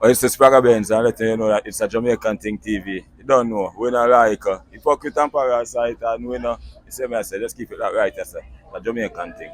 Or it's the Spragga Benz and letting you know that it's a Jamaican Ting TV. You don't know. We don't like hypocrite and parasite and we know. You see me I say, just keep it that right, I say. The Jamaican Ting.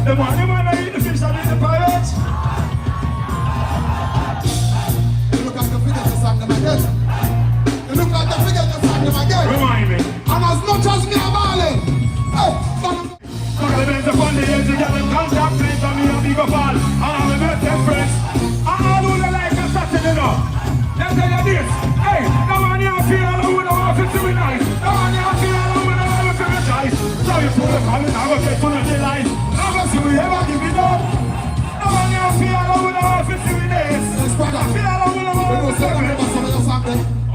The money man I eat the fish and eat the pirates. You look like the figure to sang them again. You look like the figure to sang them again. Remind me. And as much as me are balling, hey, Spragga Benz upon the edge, you get them contact plates and me a big up all. And I'm the best friends. And all who they like a Saturday now. Let me tell you this. Hey, the man you feel all who don't want to see me nice. The man you feel all who don't want to rejoice. So you put the coming, I will get to the delight. See we ever give it up. No one you feel all over the half in 3 days. Feel all over the half in 3 days.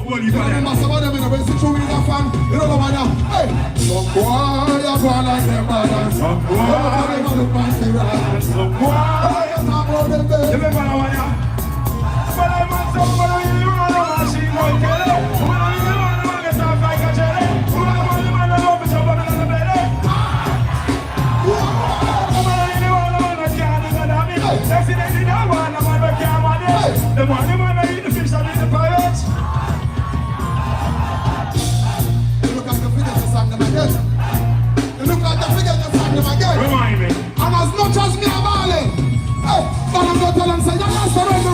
What you got? Remember some of them in the way to show me the fan. You don't know why now. Hey, some boy you're going like them brothers. Some boy you're going to pass the ride. Some boy you're talking about them there. You remember the one now? But I'm not somebody you run a machine like Kelly. When I you run a man get off like a jelly. When I want the man to love it, you're on the belly. The money man I eat the fish and eat the pirates. You look like the figure to sang them again. You look like the figure to sang them again. Remind me. And as much as me are balling, hey, but I'm going to tell them say, you're not surrender.